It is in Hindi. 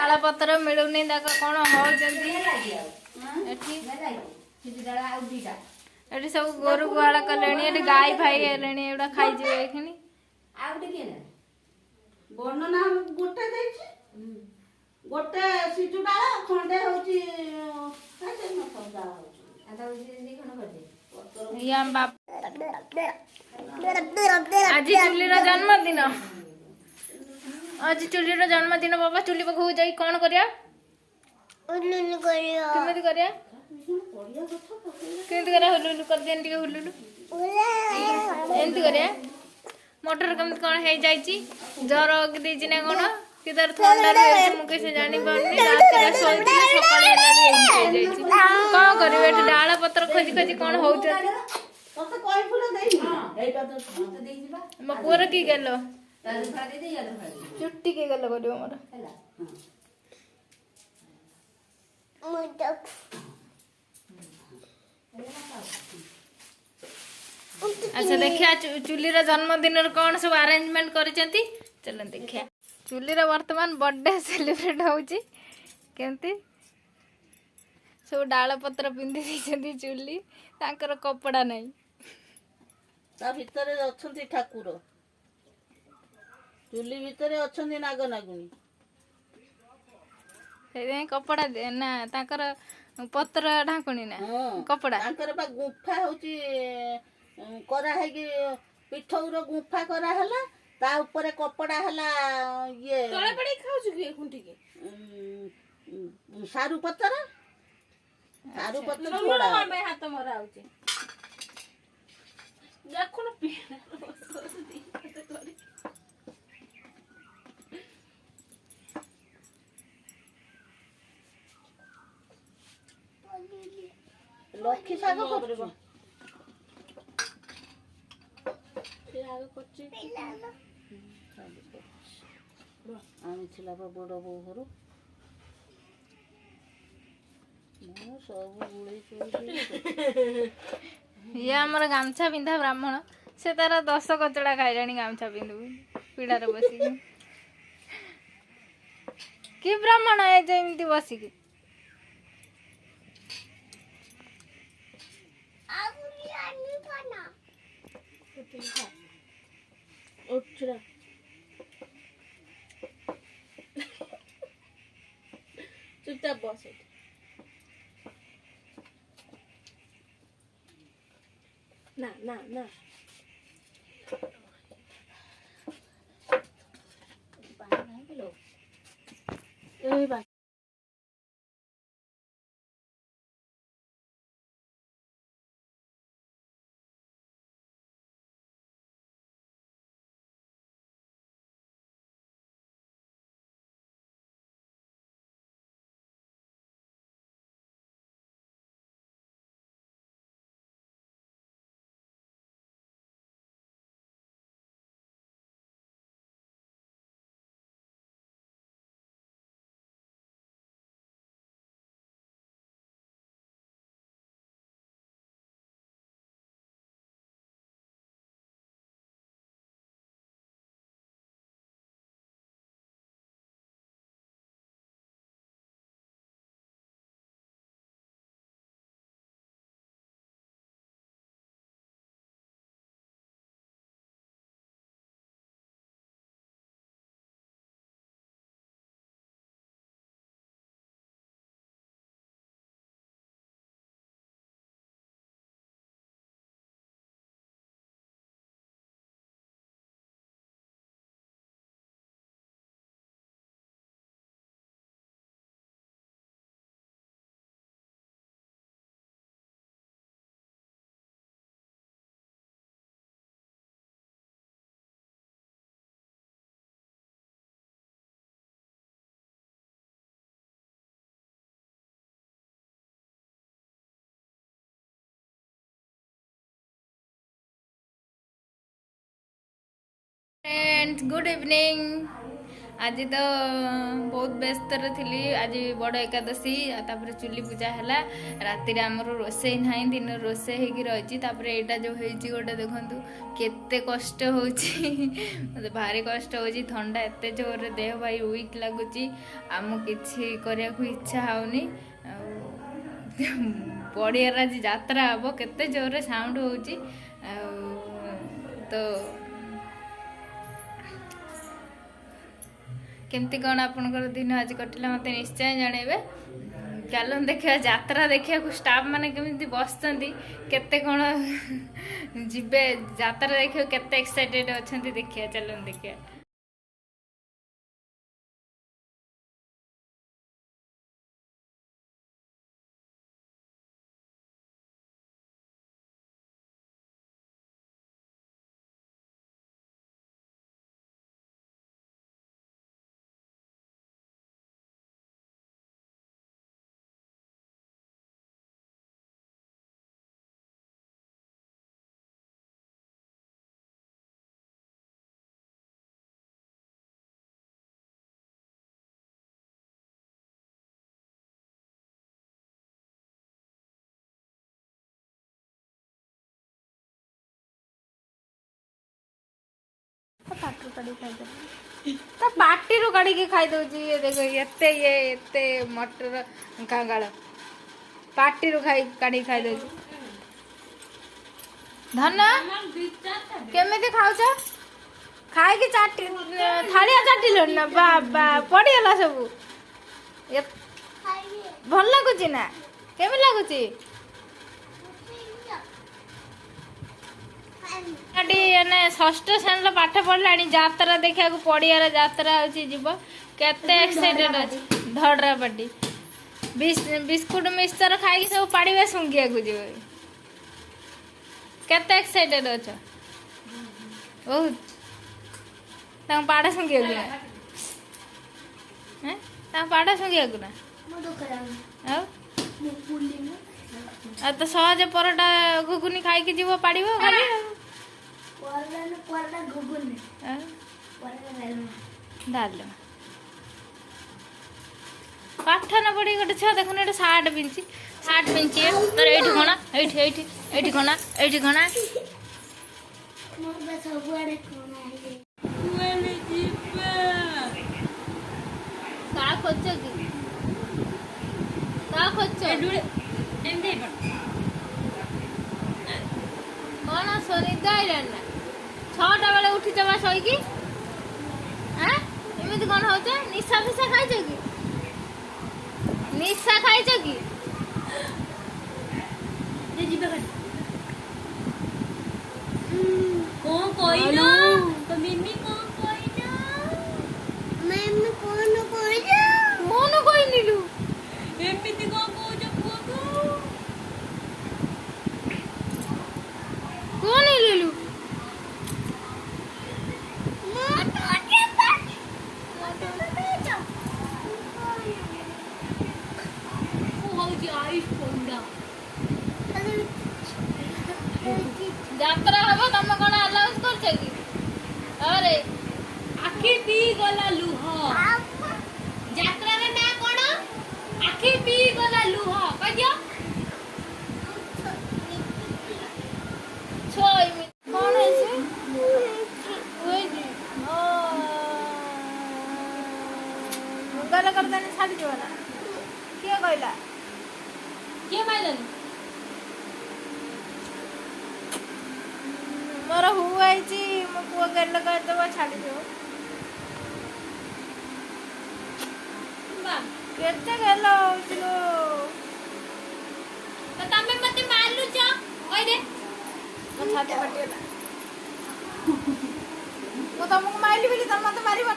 डाला पत्र मिलूनी कौन हो सब गोरु गुहाल कले गाई भाई है खाई वर्णना गोटे गोटे सिजुडा खंडे होची आज चुलीर जन्मदिन आज चुलीर जन्मदिन बाबा चुली पाखु जाई कौन करिया केमिति करिया केमिति करिया हुलुलु कर देन टिके हुलुलु एंती करिया मोटर केमिति कौन हे जाईची जर देची ना कौन कि तार ठंडा रे मु कैसे जानी पानी रात रे सोईती सकाळे लानी एंती हे जाईची कौन करिवे एठी डाला पत्र खोजी खोजी कौन होउछथि तोते कोई फुल देई हां एटा तो देई जिबा म पुअर की गेलो तार फाड़ी दे याद फाड़ी चुट्टी के गेलो करियो मोर हैला अच्छा देखिया चुलीर जन्मदिन कौन सब अरेंजमेंट करिसेंती चलन देखिया चुलीर वर्तमान बर्थडे सेलिब्रेट होउची केमती सब डाल पत्र पिंधि देइसेंती चुली तांकर कपड़ा नहीं ता भितरे अछंती ठाकुर चुली भितरे अछंती नाग नागुनी से कपड़ा ना तांकर पत्र ढाकुनी ना कपड़ा तांकर बा गुफा होची करा है कि पिठौर गुफा करा हला ता ऊपर कपड़ा हला ये तळे पड़ी खाउछु कि खुंटी के सारू पत्र छोड़ा मैं हाथ मरा होची देखो ना लक्ष्मी साग करबो आनिथिला बड़ बो घर सब गुड़े ये आमर गामछा पिंधा ब्राह्मण से तार 10 कचड़ा खाइलानी गामछा पिंधु पीड़ार बसिक कि ब्राह्मण है जमी बसिक चुपचाप बस ना ना ना फ्रेंड्स गुड इवनिंग आज तो बहुत व्यस्त थी। आज बड़ एकादशी तापर चुली पूजा है राति आमर रोसे ना दिन रोसे रही यहाँ जो गोटे देखु केते कष्ट हो मत भारी कष्ट हो थंडा एत जोर देह भाई वीक लगुच आम कि करने को इच्छा होनी पड़ियार आज यात्रा हम केते जोर साउंड हो तो केमती कौन आपनकर दिन आज कटिला मत निश्चय जनइबे। चलो देखा यात्रा देखा स्टाफ माने केमती बसचंती केते कौन जिबे यात्रा देखा केते एक्साइटेड अछंती देखिया चलो देखिया। पार्टी रू काढ़ी खाई दउची ये देखो एते मटर कांगाल पार्टी रू काढ़ी खाई दउची। धना केमिति खाउछ खाई कि चाटी थालिया चाटिलो ना बाबा पड़ीगला सब भल लगुची ना केमि लगुची षष्ठ श्रेणी पाठ पढ़ला यात्रा देखा पड़ियार यात्रा जीव केते एक्साइटेड अच्छी धड़रा पाटी बिस्कुट मिक्सचर खाई सब पाड़े सुंगिया को जीव केते एक्साइटेड अच्छ बहुत पाड़ा सुंगिया ना पाड़ा सुंगिया को ना तो सहज परोटा घुगुनी खाई जीव पाड़ खाली डाल पाठ न पड़ी गोटे छुआ देखुन ये सार्ट पिंची तर ये कणा ये कणा ये कणा कौन सोनिदा आइलाना 6टा बेले उठी जमा शोईकी एमती कौन हो निशा फिशा खाई कि निशा खाई कि कौन कोइना तो मिमी कौन कोइना मैं कौन कोई नीलू एमिति कौन को जो को कौन नीलू यात्रा हम तुम कौन अलाउंस कर अरे आखि पी गला लुह यात्रा रे ना कोन आखि पी गला लुह कह दियो छोई में कौन है से ओए जी ओ गला कर देने छाड़ी जोला के कहला के माइलन मोर हुआई मो पुआ गल करदेव छाड़ी दो केते गल हो तो तमे मते मारलु छ ओइ दे मो छाती फटिला मो तुमको मारली बोली तुम मते मारिबो